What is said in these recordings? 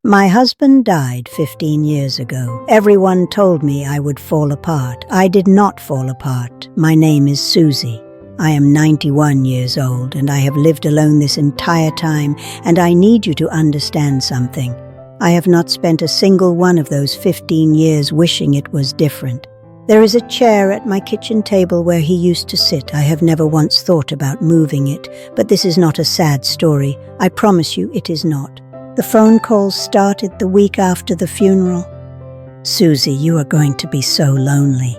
My husband died 15 years ago. Everyone told me I would fall apart. I did not fall apart. My name is Susie. I am 91 years old and I have lived alone this entire time, and I need you to understand something. I have not spent a single one of those 15 years wishing it was different. There is a chair at my kitchen table where he used to sit. I have never once thought about moving it, but this is not a sad story. I promise you it is not. The phone calls started the week after the funeral. Susie, you are going to be so lonely.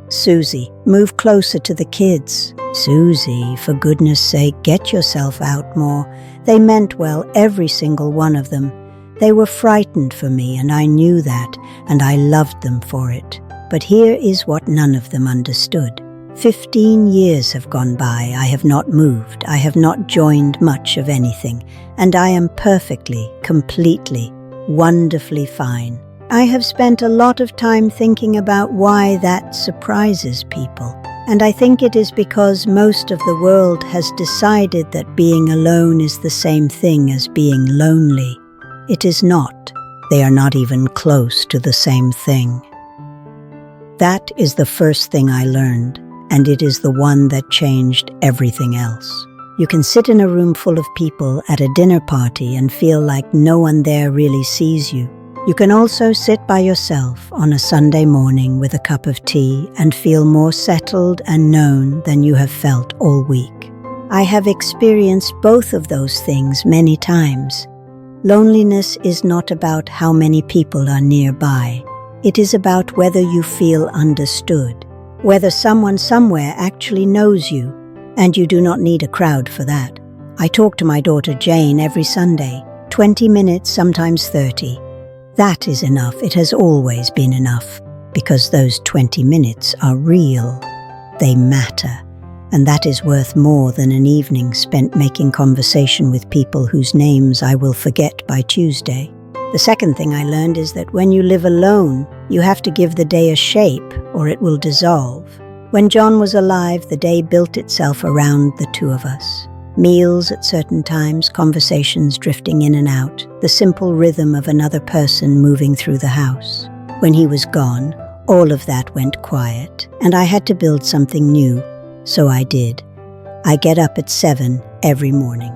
Susie, move closer to the kids. Susie, for goodness sake, get yourself out more. They meant well, every single one of them. They were frightened for me, and I knew that, and I loved them for it. But here is what none of them understood. 15 years have gone by. I have not moved. I have not joined much of anything. And I am perfectly, completely, wonderfully fine. I have spent a lot of time thinking about why that surprises people. And I think it is because most of the world has decided that being alone is the same thing as being lonely. It is not. They are not even close to the same thing. That is the first thing I learned, and it is the one that changed everything else. You can sit in a room full of people at a dinner party and feel like no one there really sees you. You can also sit by yourself on a Sunday morning with a cup of tea and feel more settled and known than you have felt all week. I have experienced both of those things many times. Loneliness is not about how many people are nearby. It is about whether you feel understood, whether someone somewhere actually knows you, and you do not need a crowd for that. I talk to my daughter Jane every Sunday, 20 minutes, sometimes 30. That is enough. It has always been enough, because those 20 minutes are real. They matter, and that is worth more than an evening spent making conversation with people whose names I will forget by Tuesday. The second thing I learned is that when you live alone, you have to give the day a shape or it will dissolve. When John was alive, the day built itself around the two of us. Meals at certain times, conversations drifting in and out, the simple rhythm of another person moving through the house. When he was gone, all of that went quiet, and I had to build something new, so I did. I get up at 7 every morning.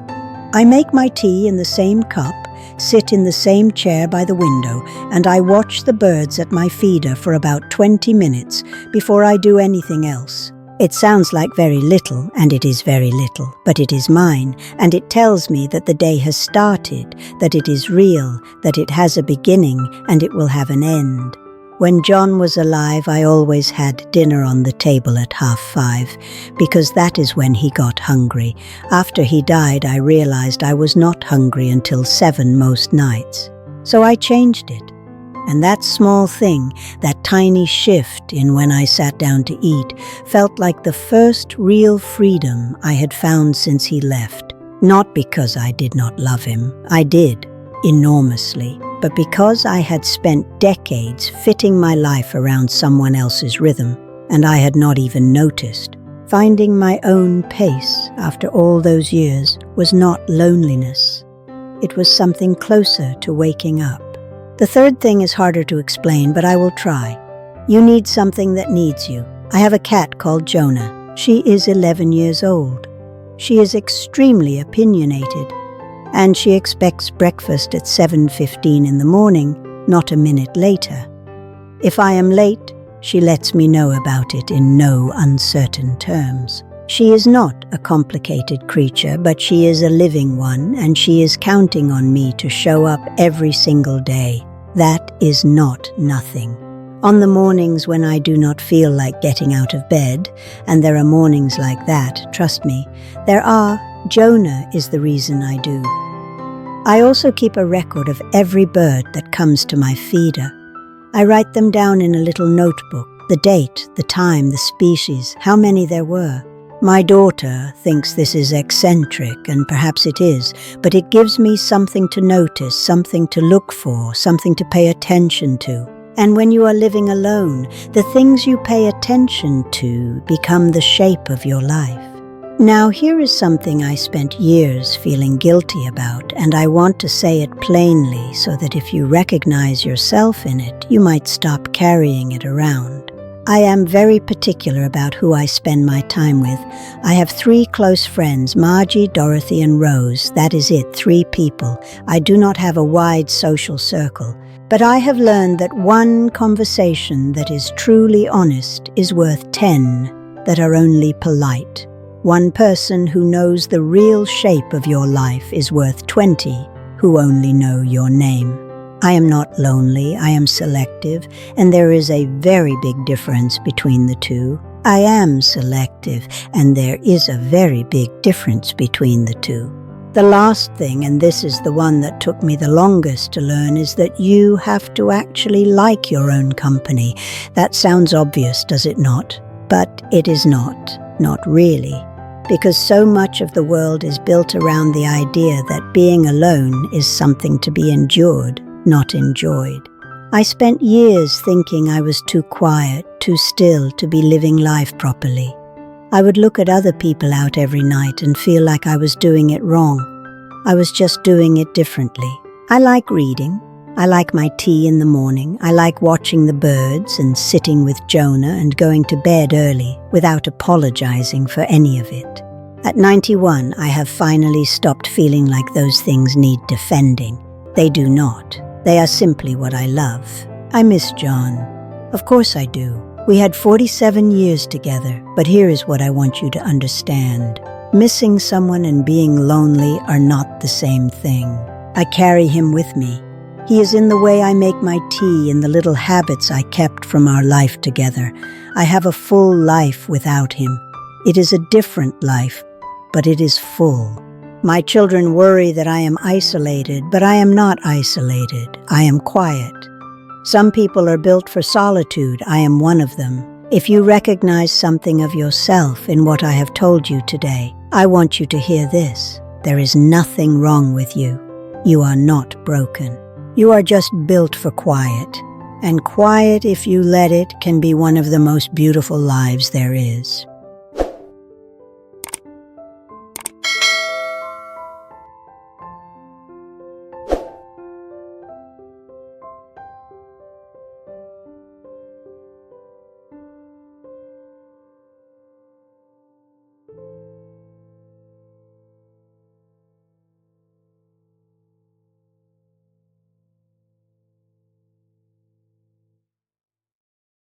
I make my tea in the same cup, sit in the same chair by the window, and I watch the birds at my feeder for about 20 minutes before I do anything else. It sounds like very little, and it is very little, but it is mine, and it tells me that the day has started, that it is real, that it has a beginning, and it will have an end. When John was alive, I always had dinner on the table at 5:30, because that is when he got hungry. After he died, I realized I was not hungry until 7 most nights. So I changed it. And that small thing, that tiny shift in when I sat down to eat, felt like the first real freedom I had found since he left. Not because I did not love him. I did, enormously. But because I had spent decades fitting my life around someone else's rhythm, and I had not even noticed. Finding my own pace after all those years was not loneliness. It was something closer to waking up. The third thing is harder to explain, but I will try. You need something that needs you. I have a cat called Jonah. She is 11 years old. She is extremely opinionated, and she expects breakfast at 7:15 in the morning, not a minute later. If I am late, she lets me know about it in no uncertain terms. She is not a complicated creature, but she is a living one, and she is counting on me to show up every single day. That is not nothing. On the mornings when I do not feel like getting out of bed, and there are mornings like that, trust me, there are, Jonah is the reason I do. I also keep a record of every bird that comes to my feeder. I write them down in a little notebook, the date, the time, the species, how many there were. My daughter thinks this is eccentric, and perhaps it is, but it gives me something to notice, something to look for, something to pay attention to. And when you are living alone, the things you pay attention to become the shape of your life. Now, here is something I spent years feeling guilty about, and I want to say it plainly so that if you recognize yourself in it, you might stop carrying it around. I am very particular about who I spend my time with. I have 3 close friends, Margie, Dorothy, and Rose. That is it, 3 people. I do not have a wide social circle. But I have learned that one conversation that is truly honest is worth 10 that are only polite. One person who knows the real shape of your life is worth 20 who only know your name. I am not lonely, I am selective, and there is a very big difference between the two. I am selective, and there is a very big difference between the two. The last thing, and this is the one that took me the longest to learn, is that you have to actually like your own company. That sounds obvious, does it not? But it is not really. Because so much of the world is built around the idea that being alone is something to be endured, not enjoyed. I spent years thinking I was too quiet, too still to be living life properly. I would look at other people out every night and feel like I was doing it wrong. I was just doing it differently. I like reading. I like my tea in the morning. I like watching the birds and sitting with Jonah and going to bed early without apologizing for any of it. At 91, I have finally stopped feeling like those things need defending. They do not. They are simply what I love. I miss John. Of course I do. We had 47 years together, but here is what I want you to understand. Missing someone and being lonely are not the same thing. I carry him with me. He is in the way I make my tea and the little habits I kept from our life together. I have a full life without him. It is a different life, but it is full. My children worry that I am isolated, but I am not isolated. I am quiet. Some people are built for solitude. I am one of them. If you recognize something of yourself in what I have told you today, I want you to hear this. There is nothing wrong with you. You are not broken. You are just built for quiet. And quiet, if you let it, can be one of the most beautiful lives there is.